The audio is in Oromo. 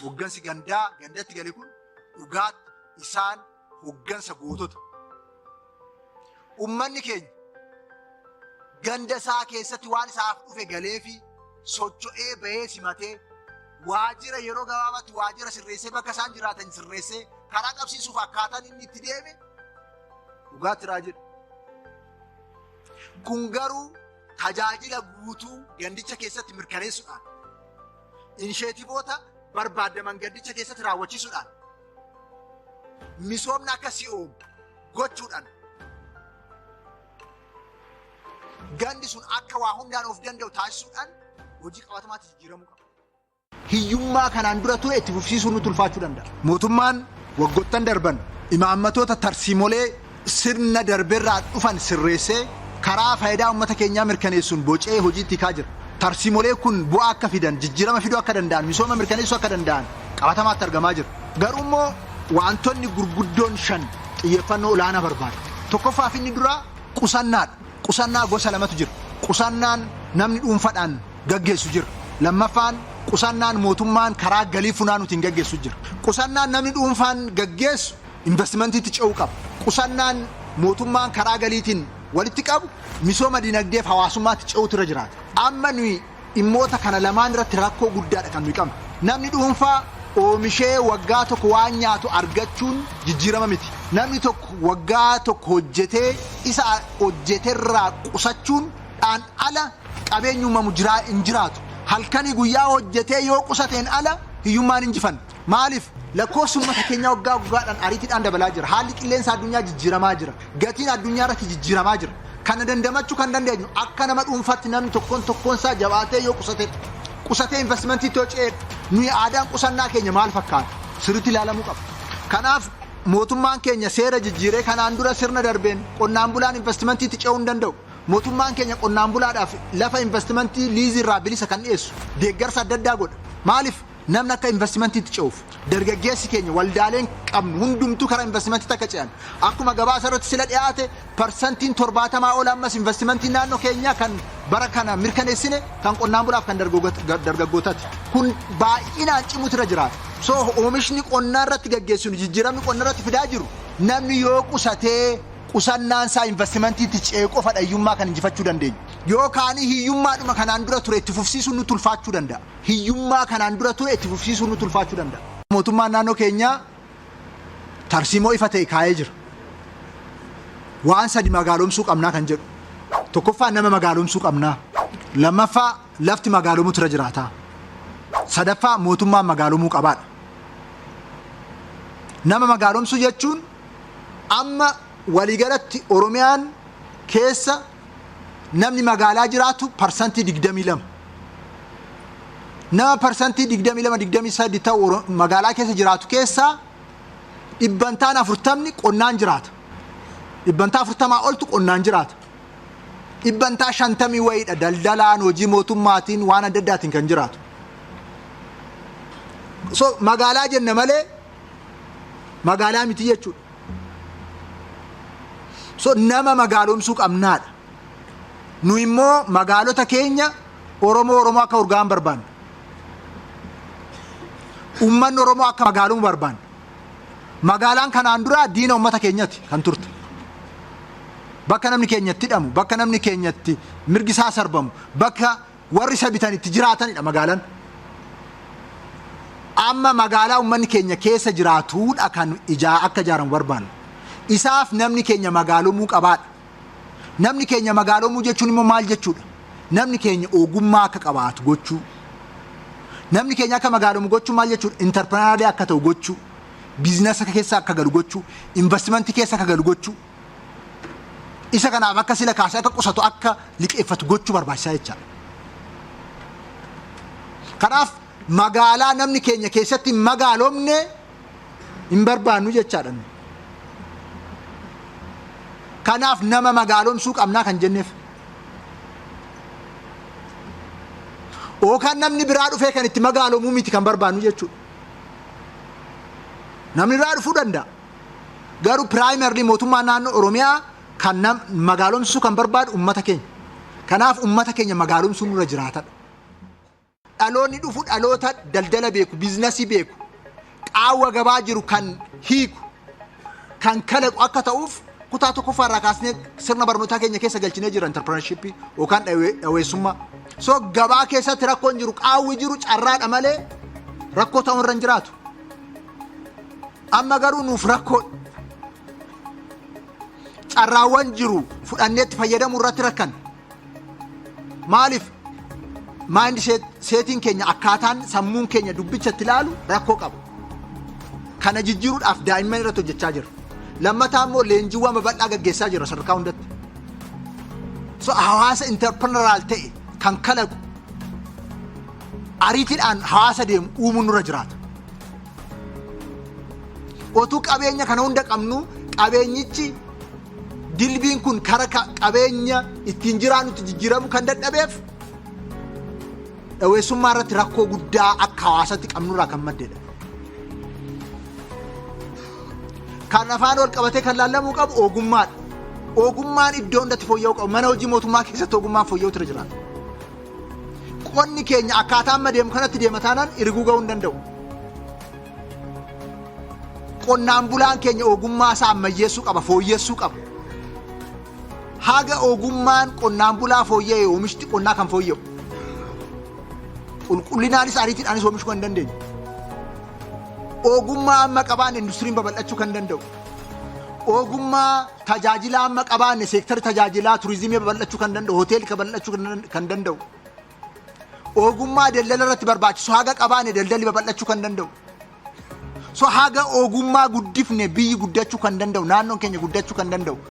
Hoggansi gandatti gale kun dhugaatti isaan hoggansa gootota. Uummanni keenya ganda isaa keessatti waan isaaf dhufe galee fi socho'ee bahee simatee waajjira yeroo gabaabaatti waajjira sirreessee bakka isaan jiraatan sirreessee karaa qabsiisuuf akkaataan inni itti deeme dhugaatti raajidha. Kun garuu tajaajila guutuu gandicha keessatti mirkaneessuudhaan inisheetivoota barbaadaman gandicha keessatti raawwachiisuudhaan misoomni akka si'oomu gochuudhaan gandi sun akka waa hundaan of danda'u taasisuudhaan hojii qabatamaatti jijjiiramuu qaba. Hiyyummaa kanaan dura ture itti fufsiisuun nutti ulfaachuu danda'a. Mootummaan waggoottan darban imaammatoota tarsiimolee sirna darbeerraa dhufan sirreessee karaa faayidaa uummata keenyaa mirkaneessuun bocee hojiitti hiikaa jira. Tarsiimolee kun bu'aa akka fidan, jijjiirama fiduu akka danda'an, misooma mirkaneessuu akka danda'an qabatamaatti argamaa jira. Garuu immoo wantoonni gurguddoon 5 xiyyeeffannoo olaanaa barbaada. Tokkoffaa fi inni duraa qusannaadha. Qusannaa gosa lamatu jira. Qusannaan namni dhuunfaadhaan gaggeessu jira. Lammaffaan qusannaan mootummaan karaa galii funaanuutiin gaggeessu jira. Qusannaan namni dhuunfaan gaggeessu investimentiitti ce'uu qaba. Qusannaan mootummaan karaa galiitiin walitti qabu misooma dinagdeef hawaasummaatti ce'uutu irra jiraata. Amma nuyi dhimmoota kana lamaan irratti rakkoo guddaadha kan nuyi qabnu. Namni dhuunfaa oomishee waggaa tokko waan nyaatu argachuun jijjiirama miti. Namni tokko waggaa tokko hojjetee isa hojjeterraa qusachuun dhaan ala qabeenyi uumamu hin jiraatu. Halkanii guyyaa hojjetee yoo qusateen ala hiyyummaan injifanna. Maaliif? Lakkoofsi uummata keenyaa waggaa waggaadhaan ariitiidhaan dabalaa jira. Haalli qilleensa addunyaa jijjiiramaa jira. Gatiin addunyaa irratti jijjiiramaa jira. Kana dandamachuu kan dandeenyu akka nama dhuunfaatti namni tokkoon isaa jabaatee yoo qusatee investimentiitti yoo ce'e nuyi aadaan qusannaa keenya maal fakkaata? Sirriitti ilaalamuu qaba. Kanaaf mootummaan keenya seera jijjiiree kanaan dura sirna darbeen qonnaan bulaan investimentiitti ce'uu hin danda'u. Mootummaan keenya qonnaan bulaadhaaf lafa investimentii liizii irraa bilisa kan dhiyeessu deeggarsa adda addaa godha. Maaliif? Namni akka investimentiitti ce'uuf dargaggeessi keenya waldaaleen qabnu hundumtuu karaa investimentiitti akka ce'an akkuma gabaasa irratti sila dhiyaate parsantiin 70 ol ammas investimentii naannoo keenyaa kan bara kana mirkaneessine kan qonnaan bulaaf kan dargaggootaati. Kun baay'inaan cimuutu irra jiraata. So oomishni qonnaa irratti gaggeessuun jijjiiramni qonnaa irratti fidaa jiru namni yoo qusatee qusannaan isaa investimentiitti ce'ee qofa hiyyummaa kan injifachuu dandeenyu. Yookaan hiyyummaadhuma kanaan dura ture itti fufsiisuun nutti ulfaachuu danda'a. Hiyyummaa kanaan dura ture itti fufsiisuun nutti ulfaachuu danda'a. Mootummaan naannoo keenyaa tarsiimoo ifa ta'e kaa'ee jira. Waan 3 magaaloomsuu qabnaa kan jedhu. Tokkoffaa nama magaaloomsuu qabnaa. Lammaffaa lafti magaaloomuutu irra jiraata. Sadaffaa mootummaan magaaloomuu qabaadha. Nama magaaloomsuu jechuun amma waliigalatti Oromiyaan keessa namni magaalaa jiraatu parsantii 22. Nama parsantii 22-23 ta'u magaalaa keessa jiraatu keessaa dhibbantaan 40 qonnaan jiraata. Dhibbantaa 40 oltu qonnaan jiraata. Dhibbantaa 50 wayiidha daldalaan hojii mootummaatiin waan adda addaatiin kan jiraatu. So magaalaa jenna malee magaalaa miti jechuudha. So nama magaaloomsuu qabnaadha. Nu immoo magaalota keenya Oromoo akka urgaan barbaanna. Uummanni Oromoo akka magaaloomu barbaanna. Magaalaan kanaan dura diina uummata keenyatti kan turte. Bakka namni keenyatti hidhamu, bakka namni keenyatti mirgi isaa sarbamu, bakka warri isa bitan itti jiraatanidha magaalaan. Amma magaalaa uummanni keenya keessa jiraatuudha kan akka ijaaramu barbaanna. Isaaf namni keenya magaaloomuu qabaadha. Namni keenya magaaloomuu jechuun immoo maal jechuudha? Namni keenya ogummaa akka qabaatu gochuu. Namni keenya akka magaaloomu gochuu maal jechuudha? Interpreneurship akka ta'u gochuu. Biizinasa keessa akka galu gochuu. Investimentii keessa akka galu gochuu. Isa kanaaf akka sila kaasee akka qusatu akka liqeeffatu gochuu barbaachisaa jechaadha. Kanaaf magaalaa namni keenya keessatti magaaloomne hin barbaannu jechaadha. Kanaaf nama magaaloomsuu qabnaa kan jenneef. Ookaan namni biraa dhufee kan itti magaaloomuu miti kan barbaannu jechuudha. Namni biraa dhufuu danda'a. Garuu piraayimarlii mootummaa naannoo Oromiyaa kan magaaloomsuu kan barbaadu uummata keenya. Kanaaf uummata keenya magaaloomsuu nurra jiraatadha. dhaloonni dhufu dhaloota daldala beeku, biizinasii beeku, qaawwa gabaa jiru kan hiiku, kan kalaqu akka ta'uuf kutaa tokkoffaa irraa kaasnee sirna barnootaa keenya keessa galchinee jira entrepreneurship yookaan dhaweessummaa. So gabaa keessatti rakkoon jiru qaawwi jiru carraadha malee rakkoo ta'uu irra hin jiraatu. Amma garuu nuuf rakkoo carraawwan jiru fudhannee itti fayyadamuu irratti rakkan. Maaliif? Maayindi seetiin keenya akkaataan sammuun keenya dubbichatti ilaalu rakkoo qaba. Kana jijjiiruudhaaf daa'imman irratti hojjechaa jira. Lammataa immoo leenjiiwwan babal'aa gaggeessaa jira sadarkaa hundatti. So hawaasa interpreneurial ta'e kan kalaqu ariitiidhaan hawaasa deemu uumuun nurra jiraata. Otuu qabeenya kana hunda qabnu qabeenyichi dilbiin kun kara qabeenya ittiin jiraannutti jijjiiramu kan dadhabeef dhaweessummaa irratti rakkoo guddaa akka hawaasatti qabnurraa kan maddeedha. Kan afaan wal qabatee kan laallamuu qabu ogummaadha. Ogummaan iddoo hundatti fooyya'uu qabu. Mana hojii mootummaa keessatti ogummaan fooyya'uutu jiraata. Qonni keenya akkaataa amma deemu kanatti deema taanaan irguu ga'uu hin danda'u. Qonnaan bulaan keenya ogummaa isaa ammayyeessuu qaba, fooyyessuu qaba. Haga ogummaan qonnaan bulaa fooyya'e oomishti qonnaa kan fooyya'u. Qulqullinaanis ariitiidhaanis oomishuu kan dandeenyu. Ogummaa amma qabaanne industiriin babal'achuu kan danda'u. Ogummaa tajaajilaa amma qabaanne seektara tajaajilaa turizimii babal'achuu kan danda'u, hoteelii babal'achuu kan danda'u. Ogummaa daldala irratti barbaachisu haga qabaanne daldalli babal'achuu kan danda'u. So haga ogummaa guddifne biyyi guddachuu kan danda'u, naannoon keenya guddachuu kan danda'u.